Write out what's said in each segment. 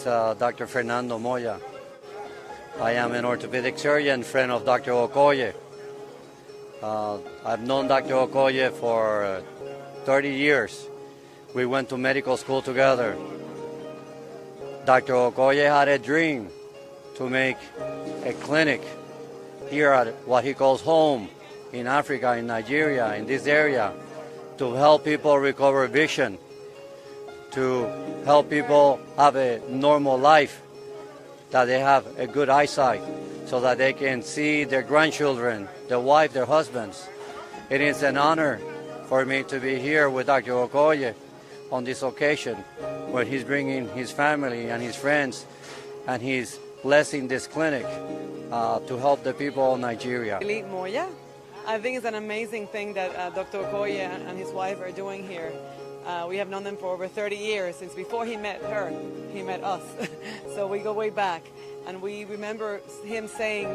Dr. Fernando Moya. I am an orthopedic surgeon, friend of Dr. Okoye. I've known Dr. Okoye for 30 years. We went to medical school together. Dr. Okoye had a dream to make a clinic here at what he calls home in Africa, in Nigeria, in this area, to help people recover vision, to help people have a normal life, that they have a good eyesight, so that they can see their grandchildren, their wife, their husbands. It is an honor for me to be here with Dr. Okoye on this occasion, where he's bringing his family and his friends, and he's blessing this clinic to help the people of Nigeria. Moya, I think it's an amazing thing that Dr. Okoye and his wife are doing here. We have known them for over 30 years. Since before he met her, he met us. So we go way back. And we remember him saying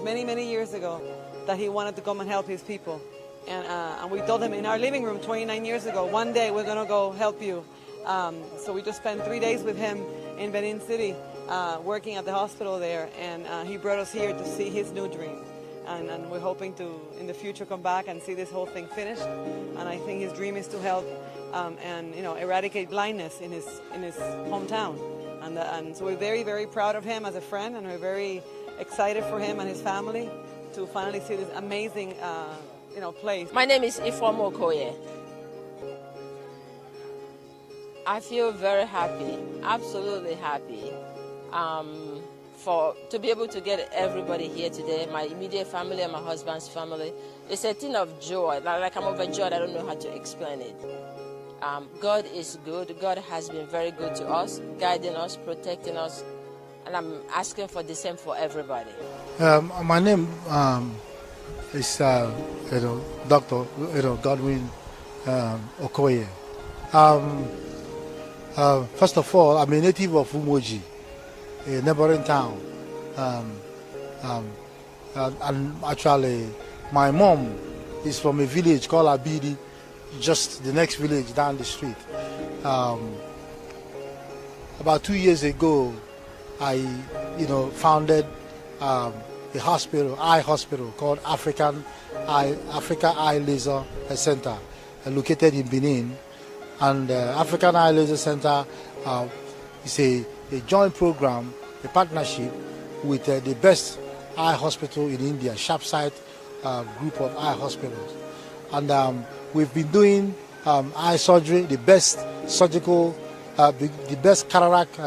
many years ago, that he wanted to come and help his people. And we told him in our living room 29 years ago, one day we're going to go help you. So we just spent 3 days with him in Benin-City, working at the hospital there. And he brought us here to see his new dream. And we're hoping to, in the future, come back and see this whole thing finished. And I think his dream is to help and eradicate blindness in his hometown. And so we're very proud of him as a friend, and we're very excited for him and his family to finally see this amazing place. My name is Nkpor Okoye. I feel very happy, absolutely happy. To be able to get everybody here today, my immediate family and my husband's family, it's a thing of joy. Like I'm overjoyed, I don't know how to explain it. God is good. God has been very good to us, guiding us, protecting us, and I'm asking for the same for everybody. My name is Dr. Godwin Okoye. First of all, I'm a native of Umoji, a neighboring town. And actually, my mom is from a village called Abidi, just the next village down the street. About 2 years ago, I founded a eye hospital called Africa Eye Laser Center, located in Benin. And African Eye Laser Center is a joint program, a partnership with the best eye hospital in India, Sharpsight group of eye hospitals. And we've been doing eye surgery, the best surgical, the best cataract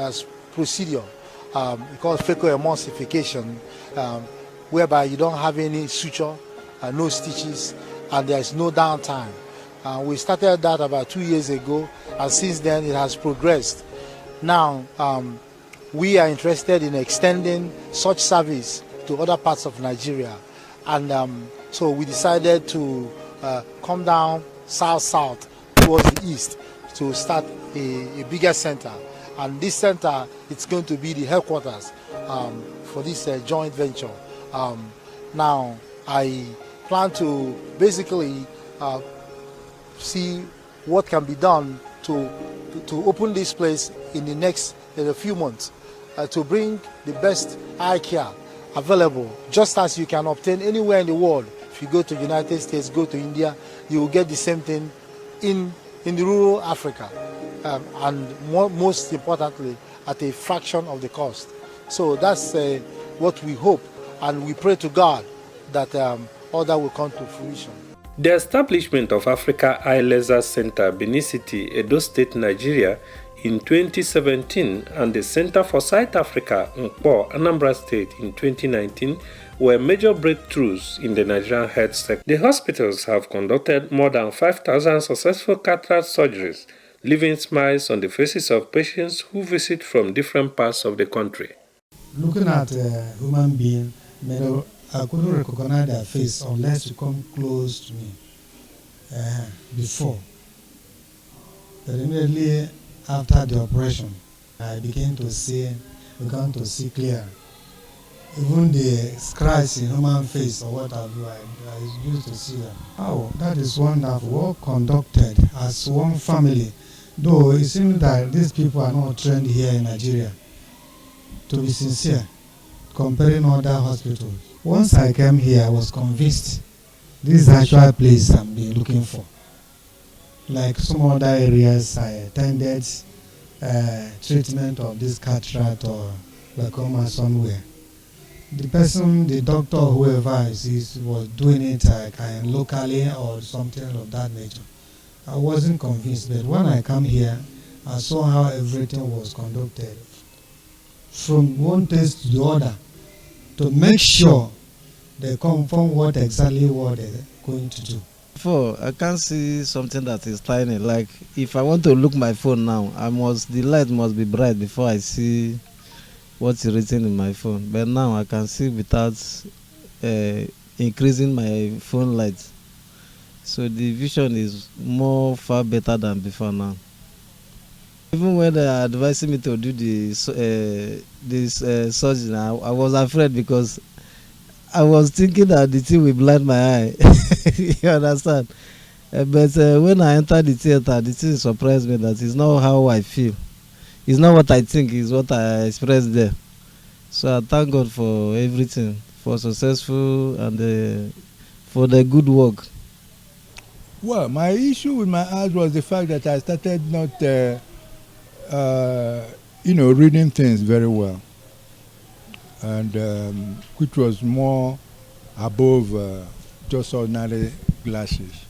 procedure, called phacoemulsification, whereby you don't have any suture, no stitches, and there is no downtime. We started that about 2 years ago, and since then it has progressed. Now, we are interested in extending such service to other parts of Nigeria, and so we decided to come down south towards the east to start a bigger center. And this center, it's going to be the headquarters for this joint venture. Now, I plan to basically see what can be done to open this place in a few months, to bring the best eye care available, just as you can obtain anywhere in the world. If you go to the United States, go to India, you will get the same thing in the rural Africa, and most importantly, at a fraction of the cost. So that's what we hope, and we pray to God that all that will come to fruition. The establishment of Africa Eye Laser Center, Benin-City, Edo State, Nigeria, in 2017, and the Center for Sight Africa, Nkpor, Anambra State, in 2019, were major breakthroughs in the Nigerian health sector. The hospitals have conducted more than 5,000 successful cataract surgeries, leaving smiles on the faces of patients who visit from different parts of the country. Looking at a human being, I couldn't recognize their face unless you come close to me before. But immediately after the operation, I began to see clear. Even the scratches in human face or what have you, I used to see them. Oh, that is wonderful. Well conducted as one family. Though it seems that these people are not trained here in Nigeria. to be sincere, comparing other hospitals. Once I came here, I was convinced this is the actual place I'm been looking for. Like some other areas, I attended treatment of this cataract or glaucoma somewhere. The doctor, whoever is was doing it locally or something of that nature. I wasn't convinced, but when I come here, I saw how everything was conducted from one test to the other to make sure they confirm what they're going to do. Before, I can't see something that is tiny. Like if I want to look my phone now, the light must be bright before I see what's written in my phone. But now I can see without increasing my phone light. So the vision is far better than before now. Even when they are advising me to do this surgery, I was afraid because I was thinking that the thing will blind my eye. You understand? But when I entered the theater, the thing surprised me that it's not how I feel. It's not what I think, it's what I express there. So I thank God for everything, for successful and for the good work. Well, my issue with my eyes was the fact that I started not, reading things very well, and which was more above just ordinary glasses.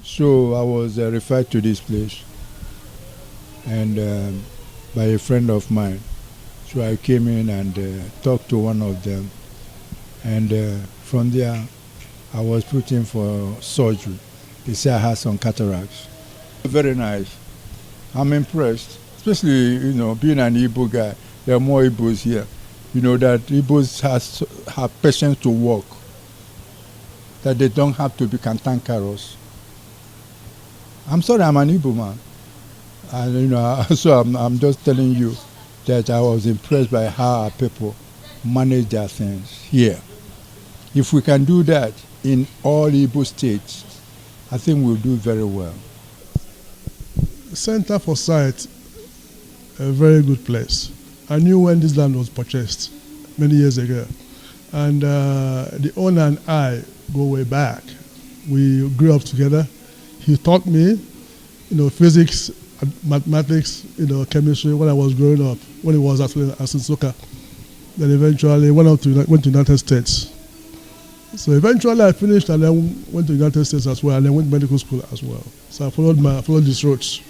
So I was referred to this place, and by a friend of mine. So I came in and talked to one of them, and from there I was put in for surgery. They said I had some cataracts. Very nice. I'm impressed, especially being an Igbo guy. There are more Igbos here. That Igbos have patience to work. That they don't have to be cantankerous. I'm sorry, I'm an Igbo man, and so I'm just telling you that I was impressed by how our people manage their things here. If we can do that in all Igbo states, I think we'll do very well. Center for Sight, a very good place. I knew when this land was purchased many years ago, and the owner and I go way back. We grew up together. He taught me, physics, mathematics, chemistry when I was growing up, when he was actually at Sinsoka. Then eventually went to United States. So eventually I finished and then went to United States as well, and then went to medical school as well. So I followed these roads.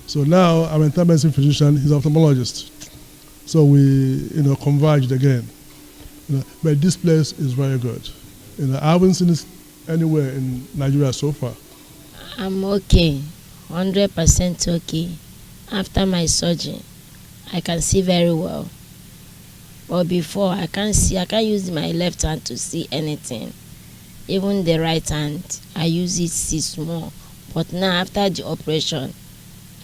So now I'm an internal medicine physician, he's an ophthalmologist. So we converged again. But this place is very good. I haven't seen this anywhere in Nigeria so far. I'm okay, 100% okay. After my surgery, I can see very well. But before, I can't use my left hand to see anything. Even the right hand, I use it to see small. But now, after the operation,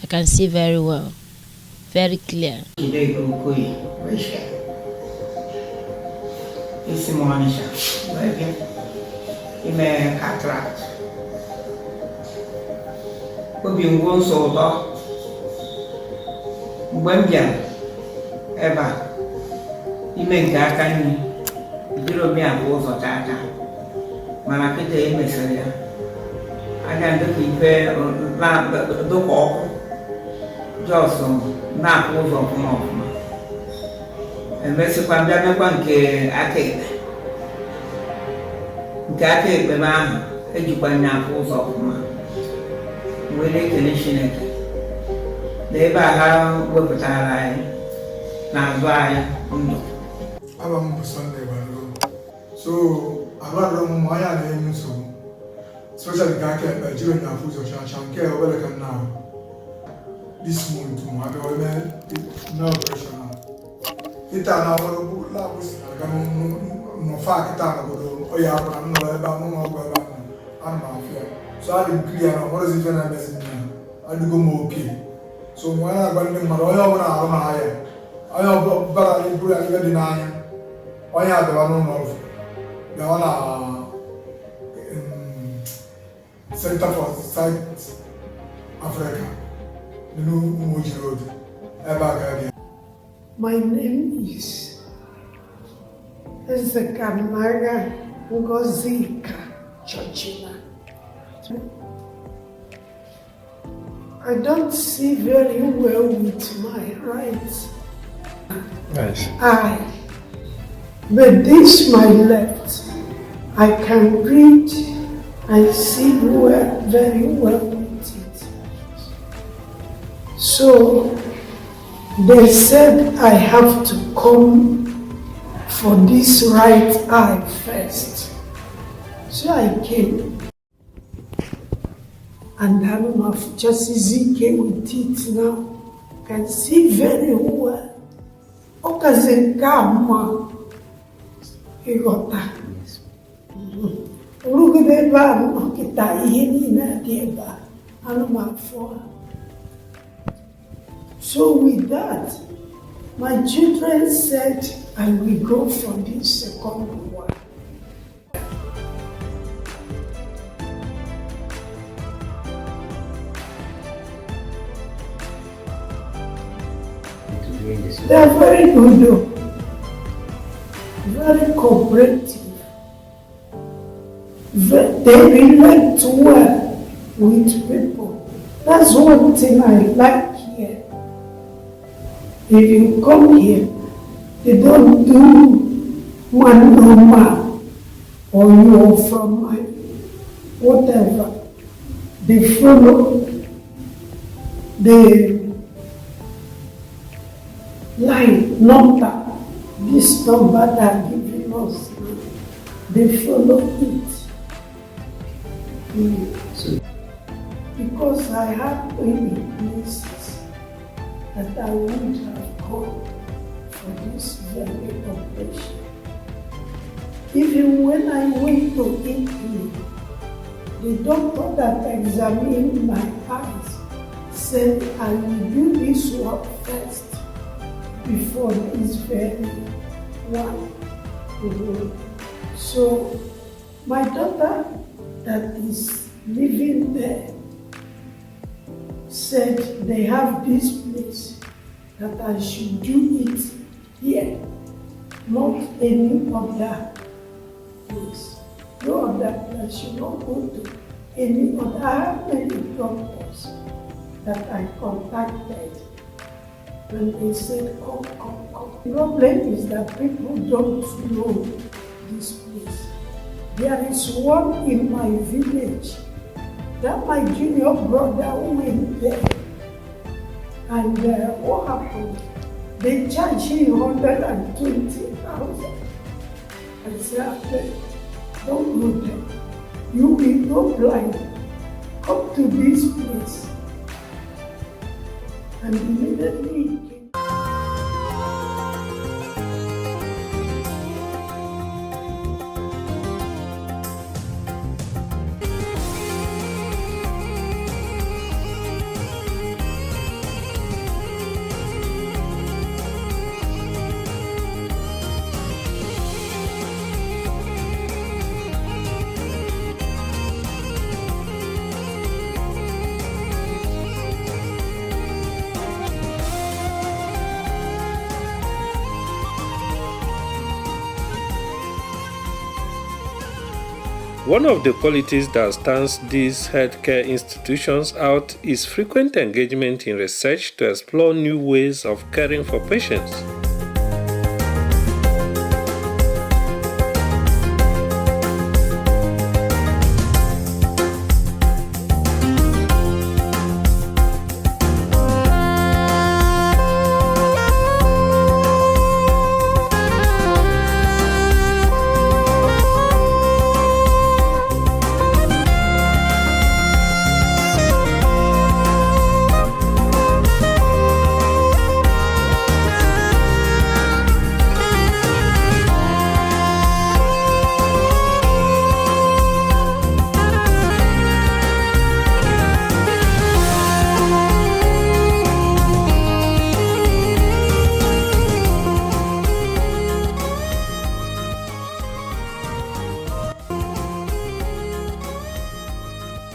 I can see very well, very clear. Ime nke aka nri jiri omi abụọ ụzọ aka mana kịta emesịrị ya anya ndịka ife dụka ọkụ jọs na-apụ ụzọ ọfụma ọfụma emesịkwa mbịa mekwa nke aka ekpe m ahụ ejikwa nya apụ ụzọ ọfụma wee na-ekele Chineke na ebe a ha wepụtara anyị n'azụ anyị ndụ. I'm Sunday, so I'm not going to my so especially during the food of Shanker, welcome now. This month, my no pressure now. It's an hour of love, no fact, oh, yeah, I'm not about I'm not here. So I didn't clear what is even a message now. I do go okay. So when I went to my royal, I have better than put a deny. I had the one of the Center for Sight Africa, the new Muji Road, Eba. My name is Ezekanaga Ngozika Chachina. I don't see very well with my right eye, but this my left. I can read and see very well with it. So they said I have to come for this right eye first. So I came. And I'm just easy with it now. Can see very well. Okazekama. Igota. Urugudeba okita yeni na deba. Anumafo. So with that, my children said I will go for this second one. They are very good, very cooperative. They relate well with people. That's one thing I like here. If you come here, they don't do man no man or you are from my whatever. They follow the line, number, this number that are giving us, they follow it. Because I have many places that I would have gone for this very operation. Even when I went to Italy, the doctor that examined my eyes said I will do this work first before this very one. So my daughter that is living there said they have this place that I should do it here, not any other place. No other place, should not go to any other. I have many doctors that I contacted. And they said, come. The problem is that people don't know this place. There is one in my village that my junior brother went there. And what happened? They charged him 120,000. I said, don't go there. You will go blind. Come to this place. And immediately One of the qualities that stands these healthcare institutions out is frequent engagement in research to explore new ways of caring for patients.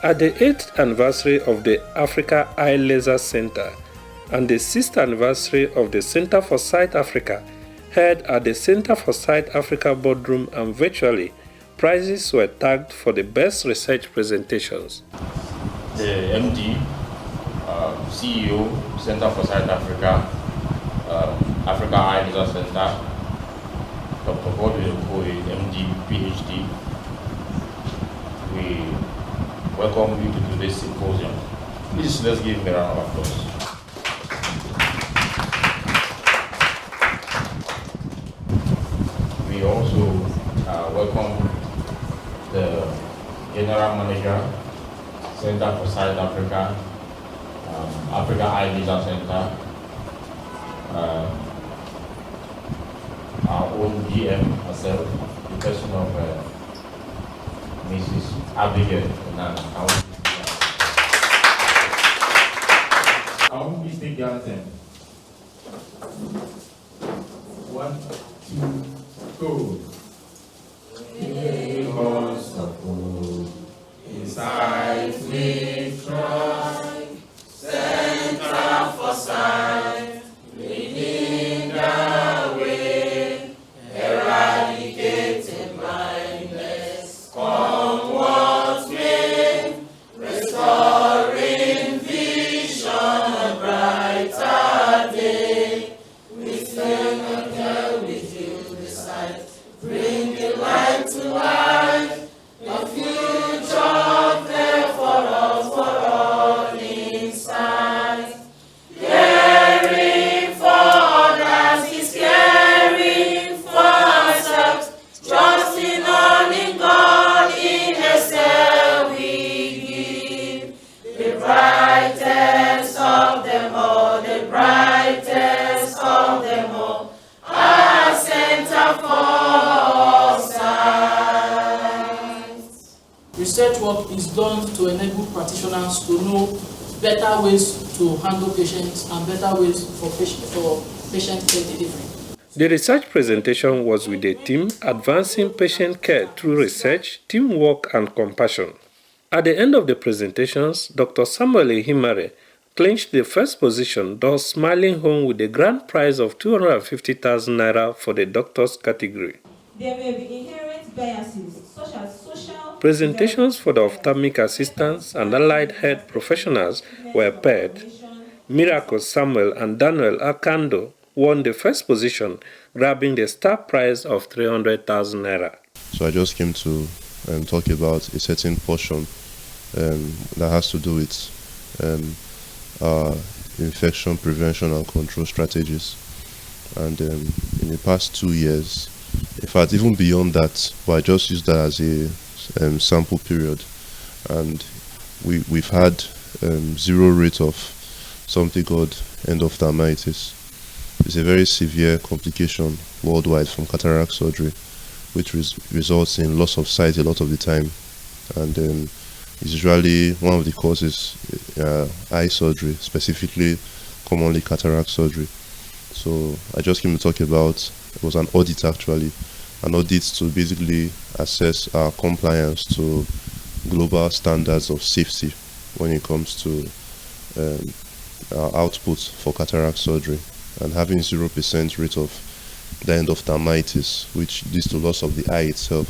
At the 8th anniversary of the Africa Eye Laser Center, and the 6th anniversary of the Center for Sight Africa, held at the Center for Sight Africa boardroom and virtually, prizes were tagged for the best research presentations. The MD, CEO, Center for Sight Africa, Africa Eye Research Center, Dr. Godwin Nkpor, MD, PhD. We welcome you to today's symposium. Please, let's give him a round of applause. We also welcome the General Manager, Center for Sight Africa, Africa Eye Research Center, our own GM herself, the person of Mrs. Abigail Nana. I want to take the anthem. 1, 2, go. Inside we try, Center for Sight, leading the way, eradicating blindness, come what may, restoring vision, a brighter day. We stand together with you, the sight, bring the light to life, the future there for all inside. Caring for others is caring for ourselves, trusting all in God, in Himself we give. The brightest of them all, the brightest of them all, our Center for Sight. Research work is done to enable practitioners to know better ways to handle patients and better ways for patient care delivery. The research presentation was with the theme Advancing Patient Care Through Research, Teamwork and Compassion. At the end of the presentations, Dr. Samuel Ehimare clinched the first position, thus smiling home with the grand prize of 250,000 naira for the doctors category. There may be inherent biases such as social. Presentations for the ophthalmic assistants and allied health professionals were paired. Miracle Samuel and Daniel Akando won the first position, grabbing the star prize of 300,000 naira. So I just came to talk about a certain portion that has to do with infection prevention and control strategies. And in the past 2 years, in fact, even beyond that, but I just used that as a sample period, and we've had zero rate of something called endophthalmitis. It's a very severe complication worldwide from cataract surgery, which results in loss of sight a lot of the time, and it's usually one of the causes eye surgery, specifically commonly cataract surgery. So I just came to talk about, it was an audit actually, an audit to basically assess our compliance to global standards of safety when it comes to our output for cataract surgery, and having 0% rate of the endophthalmitis, which leads to loss of the eye itself,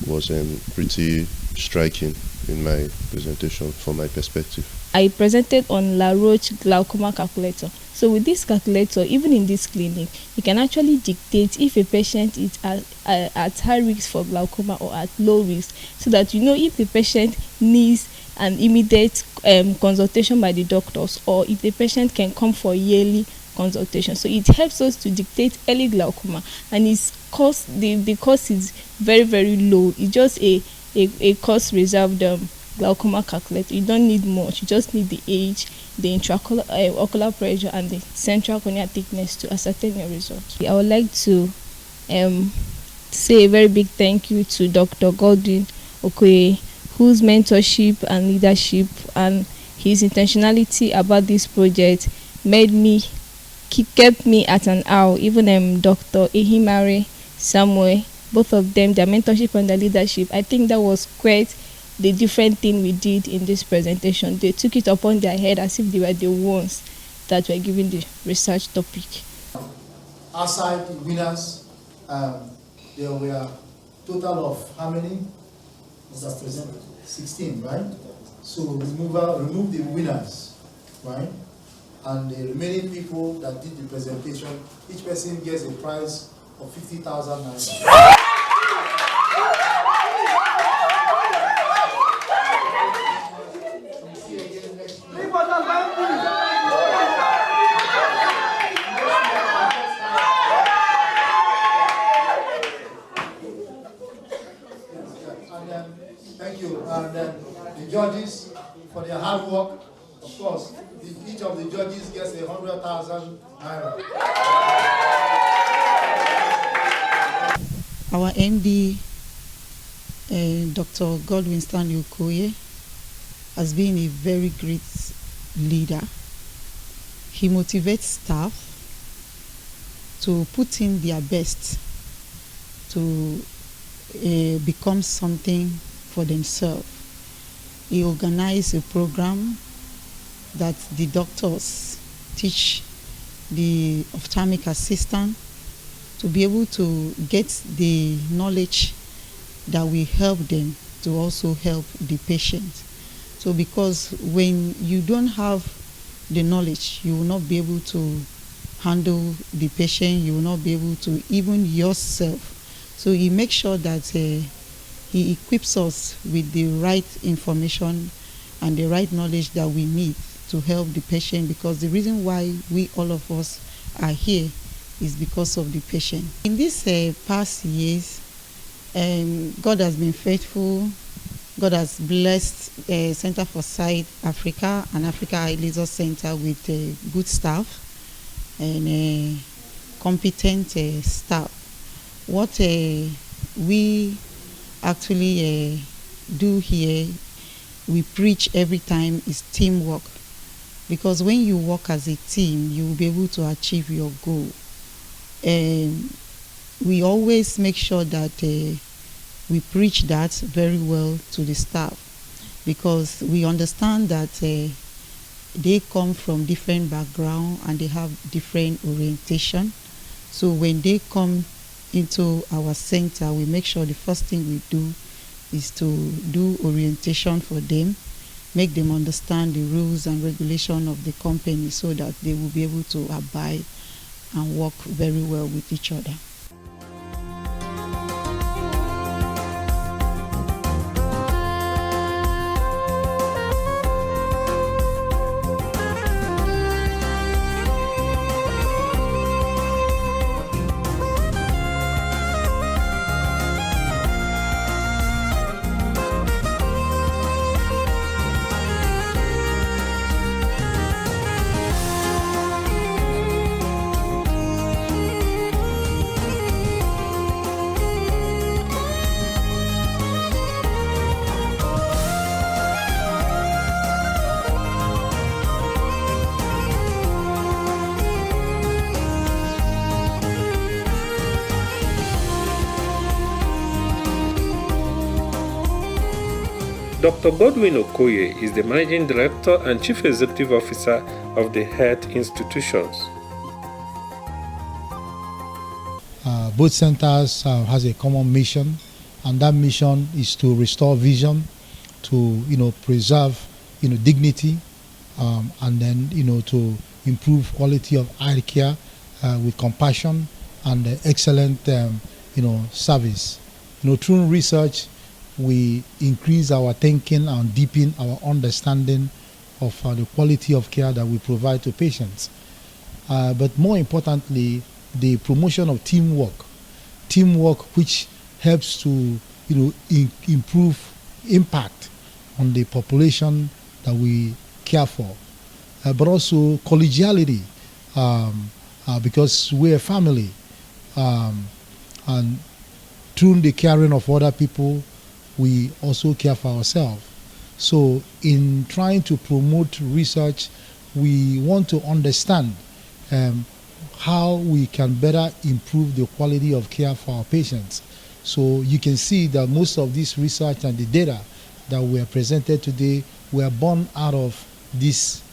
was pretty striking in my presentation from my perspective. I presented on La Roche glaucoma calculator. So with this calculator, even in this clinic, you can actually dictate if a patient is at high risk for glaucoma or at low risk, so that you know if the patient needs an immediate consultation by the doctors, or if the patient can come for yearly consultation. So it helps us to dictate early glaucoma, and its cost, the cost is very, very low. It's just a cost reserved glaucoma calculator. You don't need much. You just need the age, the intraocular pressure, and the central corneal thickness to ascertain your results. I would like to say a very big thank you to Dr. Godwin Okoye, whose mentorship and leadership and his intentionality about this project kept me at an hour. Even Dr. Ehimare Samuel, both of them, their mentorship and their leadership, I think that was quite the different thing we did in this presentation. They took it upon their head as if they were the ones that we're giving the research topic. Outside the winners, there were total of how many? Was presented? 16, right? So remove the winners, right? And the remaining people that did the presentation, each person gets a prize of 50,000 naira. Thank you. And then the judges, for their hard work, of course, each of the judges gets 100,000 naira. Our MD, Dr. Godwin Stanley Okoye, has been a very great leader. He motivates staff to put in their best to become something for themselves. He organized a program that the doctors teach the ophthalmic assistant to be able to get the knowledge that will help them to also help the patient. So because when you don't have the knowledge, you will not be able to handle the patient, you will not be able to even yourself. So he makes sure that he equips us with the right information and the right knowledge that we need to help the patient, because the reason why we all of us are here is because of the patient. In these past years, God has been faithful. God has blessed Center for Sight Africa and Africa Eye Laser Center with good staff and competent staff. What we actually do here, we preach every time, is teamwork. Because when you work as a team, you will be able to achieve your goal. We always make sure that we preach that very well to the staff, because we understand that they come from different background and they have different orientation. So when they come into our center, we make sure the first thing we do is to do orientation for them, make them understand the rules and regulation of the company so that they will be able to abide and work very well with each other. Dr. Godwin Okoye is the Managing Director and Chief Executive Officer of the health institutions. Both centers has a common mission, and that mission is to restore vision, to preserve dignity, and then to improve quality of eye care with compassion and excellent service. Through research, we increase our thinking and deepen our understanding of the quality of care that we provide to patients. But more importantly, the promotion of teamwork which helps to improve impact on the population that we care for, but also collegiality, because we're a family, and through the caring of other people, we also care for ourselves. So in trying to promote research, we want to understand how we can better improve the quality of care for our patients. So you can see that most of this research and the data that were presented today were born out of this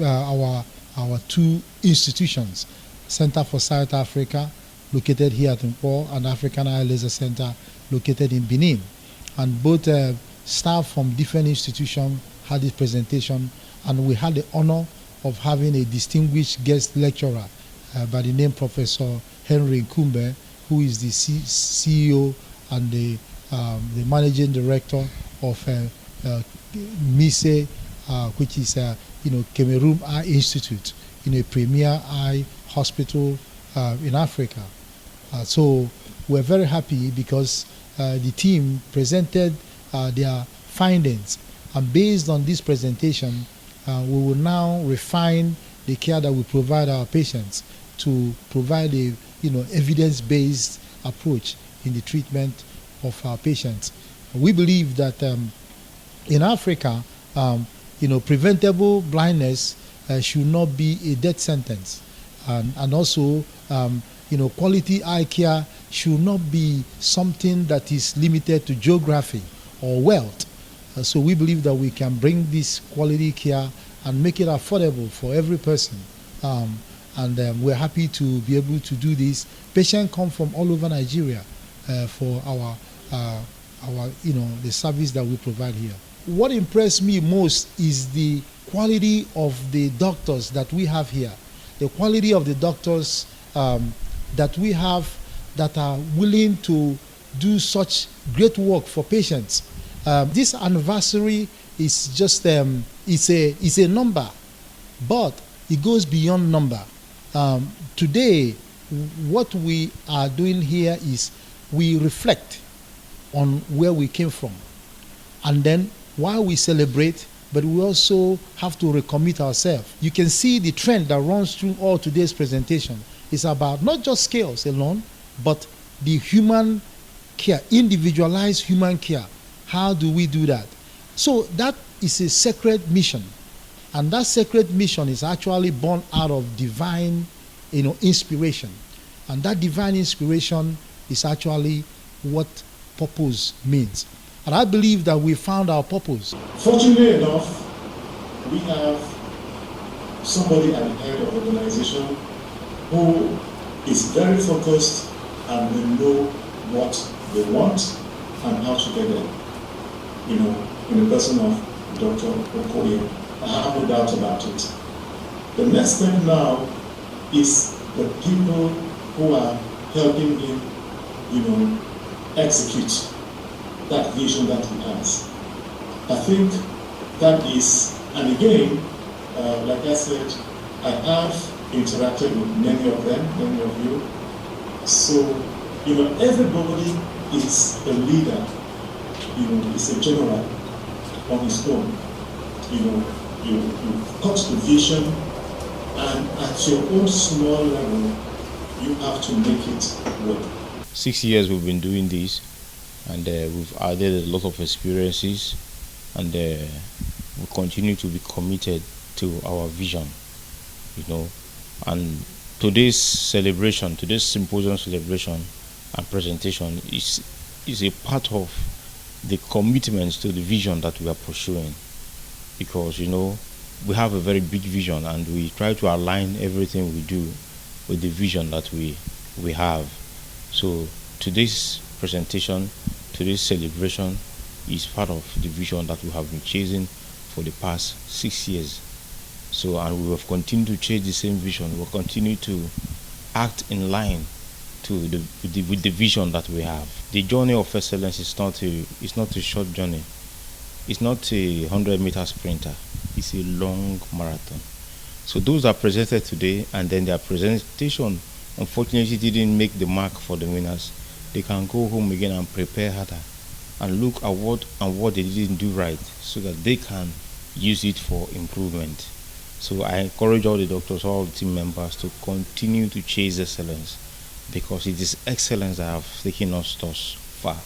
our our two institutions, Center for South Africa, located here at Nkpor, and African Eye Laser Center, located in Benin. And both staff from different institutions had this presentation, and we had the honor of having a distinguished guest lecturer by the name Professor Henry Nkpor, who is the CEO and the managing director of MISE, which is Cameroon Eye Institute, a premier eye hospital in Africa. So we're very happy because the team presented their findings, and based on this presentation, we will now refine the care that we provide our patients to provide a evidence-based approach in the treatment of our patients. We believe that in Africa, preventable blindness should not be a death sentence, and also quality eye care should not be something that is limited to geography or wealth. So we believe that we can bring this quality care and make it affordable for every person. And we're happy to be able to do this. Patients come from all over Nigeria for our the service that we provide here. What impressed me most is the quality of the doctors that we have here. The quality of the doctors that we have that are willing to do such great work for patients. This anniversary is just it's a number, but it goes beyond number. Today, what we are doing here is we reflect on where we came from, and then while we celebrate, but we also have to recommit ourselves. You can see the trend that runs through all today's presentation. It's about not just skills alone, but the human care, individualized human care. How do we do that? So that is a sacred mission, and that sacred mission is actually born out of divine, inspiration, and that divine inspiration is actually what purpose means. And I believe that we found our purpose. Fortunately enough, we have somebody at the head of the organization who is very focused and will know what they want and how to get there. In the person of Dr. Okoye, I have no doubt about it. The next step now is the people who are helping him, execute that vision that he has. I think that is, and again, like I said, I have interacted with many of them, many of you. So, everybody is a leader, is a general on his own. You cut the vision, and at your own small level, you have to make it work. 6 years we've been doing this, and we've added a lot of experiences, and we continue to be committed to our vision, and today's celebration, today's symposium celebration and presentation is a part of the commitments to the vision that we are pursuing, because we have a very big vision, and we try to align everything we do with the vision that we have. So today's presentation, today's celebration is part of the vision that we have been chasing for the past 6 years. So, and we will continue to chase the same vision. We will continue to act in line with the vision that we have. The journey of excellence is not a short journey. It's not a 100-meter sprinter. It's a long marathon. So those are presented today, and then their presentation unfortunately didn't make the mark for the winners. They can go home again and prepare harder and look at what they didn't do right, so that they can use it for improvement. So I encourage all the doctors, all the team members to continue to chase excellence, because it is excellence that have taken us thus far.